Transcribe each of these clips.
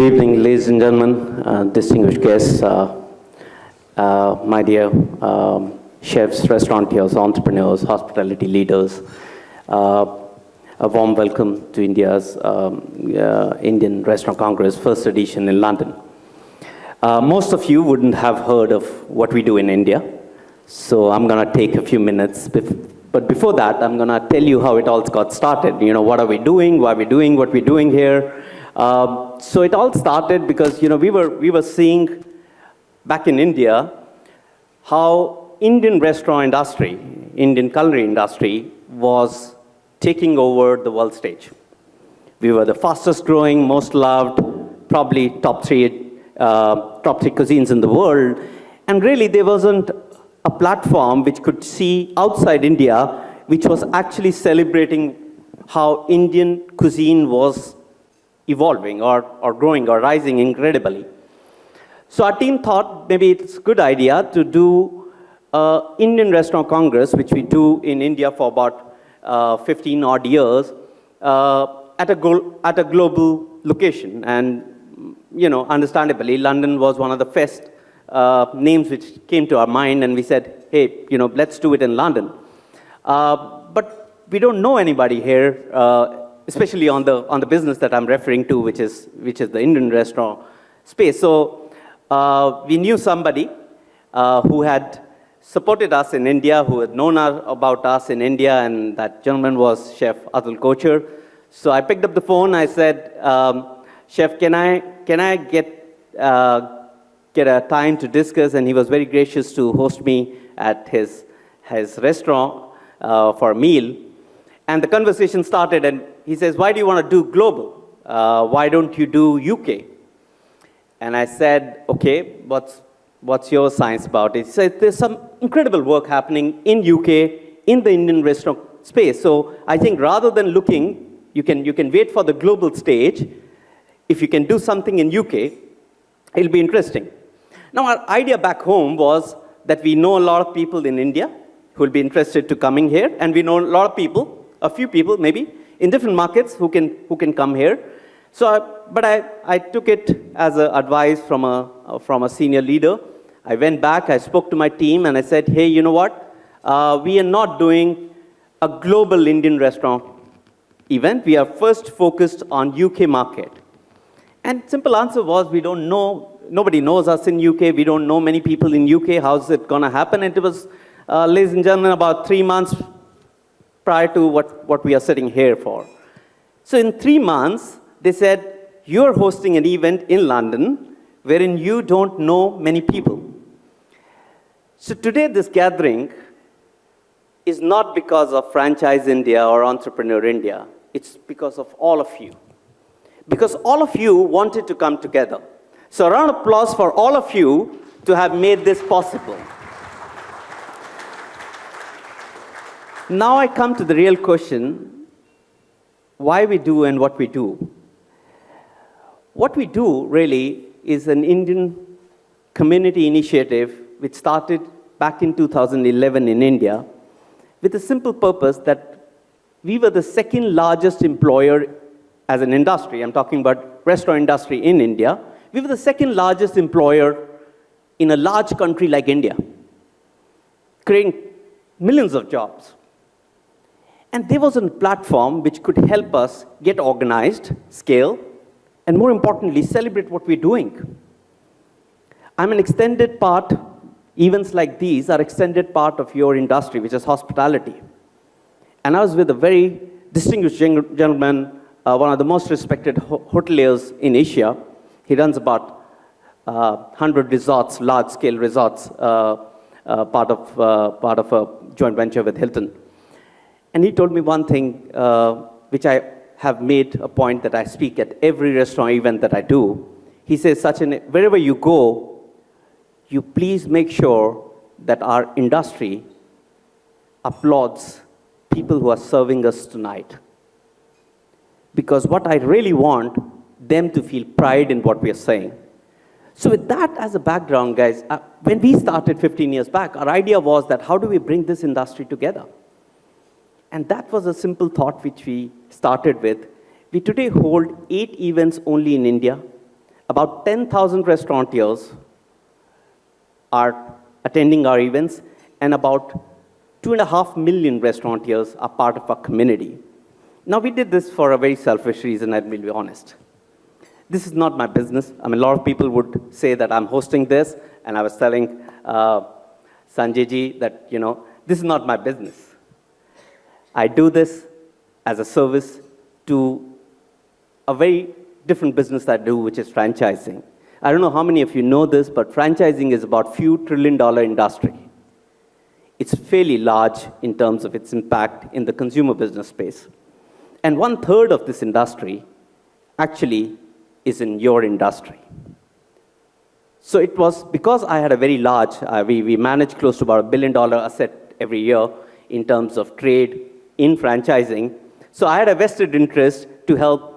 Good evening, ladies and gentlemen, distinguished guests, my dear chefs, restaurateurs, entrepreneurs, hospitality leaders. A warm welcome to India's Indian Restaurant Congress, first edition in London. Most of you wouldn't have heard of what we do in India, so I'm going to take a few minutes. But before that, I'm going to tell you how it all got started. You know, what are we doing, why are we doing what we're doing here. So it all started because, you know, we were seeing back in India how Indian restaurant industry, Indian culinary industry was taking over the world stage. We were the fastest growing, most loved, probably top three cuisines in the world. And really there wasn't a platform which could see outside India, which was actually celebrating how Indian cuisine was evolving or growing or rising incredibly. So our team thought maybe it's a good idea to do Indian Restaurant Congress, which we do in India for about 15 odd years, at a global location. And, you know, understandably, London was one of the first names which came to our mind, and we said, hey, you know, let's do it in London. But we don't know anybody here, especially on the business that I'm referring to, which is the Indian restaurant space. So we knew somebody who had supported us in India, who had known about us in India, and that gentleman was Chef Atul Kochhar. So I picked up the phone. I said, Chef, can I get a time to discuss? And he was very gracious to host me at his restaurant for a meal. And the conversation started, and he says, why do you want to do global? Why don't you do UK? And I said, okay, what's your science about it? He said, there's some incredible work happening in UK, in the Indian restaurant space. So I think rather than looking, you can wait for the global stage. If you can do something in UK, it'll be interesting. Now, our idea back home was that we know a lot of people in India who will be interested to coming here, and we know a lot of people, a few people maybe, in different markets who can come here. So, but I took it as an advice from a senior leader. I went back, I spoke to my team, and I said, hey, you know what? We are not doing a global Indian restaurant event. We are first focused on UK market. And simple answer was, we don't know, nobody knows us in UK. We don't know many people in UK. How's it going to happen? And it was, ladies and gentlemen, about 3 months prior to what we are sitting here for. So in 3 months, they said, you're hosting an event in London wherein you don't know many people. So today this gathering is not because of Franchise India or Entrepreneur India. It's because of all of you. Because all of you wanted to come together. So a round of applause for all of you to have made this possible. Now I come to the real question, why we do and what we do. What we do really is an Indian community initiative which started back in 2011 in India with the simple purpose that we were the second largest employer as an industry. I'm talking about restaurant industry in India. We were the second largest employer in a large country like India, creating millions of jobs. And there was a platform which could help us get organized, scale, and more importantly, celebrate what we're doing. I'm an extended part, events like these are extended part of your industry, which is hospitality. And I was with a very distinguished gentleman, one of the most respected hoteliers in Asia. He runs about 100 resorts, large-scale resorts, part of a joint venture with Hilton. And he told me one thing, which I have made a point that I speak at every restaurant event that I do. He says, Sachin, wherever you go, you please make sure that our industry applauds people who are serving us tonight. Because what I really want, them to feel pride in what we are saying. So with that as a background, guys, when we started 15 years back, our idea was that how do we bring this industry together? And that was a simple thought which we started with. We today hold 8 events only in India. About 10,000 restaurateurs are attending our events, and about 2.5 million restaurateurs are part of our community. Now, we did this for a very selfish reason, I will be honest. This is not my business. I mean, a lot of people would say that I'm hosting this, and I was telling Sanjay ji that, this is not my business. I do this as a service to a very different business I do, which is franchising. I don't know how many of you know this, but franchising is about few $1 trillion industry. It's fairly large in terms of its impact in the consumer business space. And 1/3 of this industry actually is in your industry. So it was because I had a very large, we manage close to about $1 billion asset every year in terms of trade in franchising. So I had a vested interest to help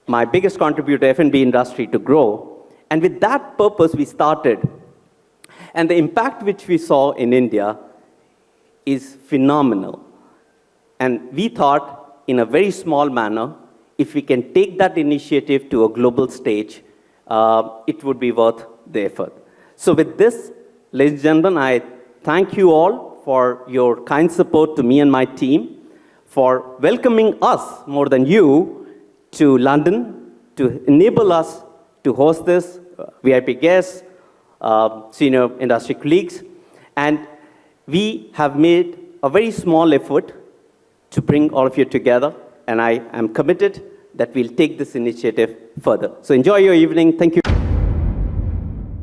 my biggest contributor, F&B industry, to grow. And with that purpose, we started. And the impact which we saw in India is phenomenal. And we thought, in a very small manner, if we can take that initiative to a global stage, it would be worth the effort. So with this, ladies and gentlemen, I thank you all for your kind support to me and my team, for welcoming us more than you to London, to enable us to host this, VIP guests, senior industry colleagues. And we have made a very small effort to bring all of you together, and I am committed that we'll take this initiative further. So enjoy your evening. Thank you.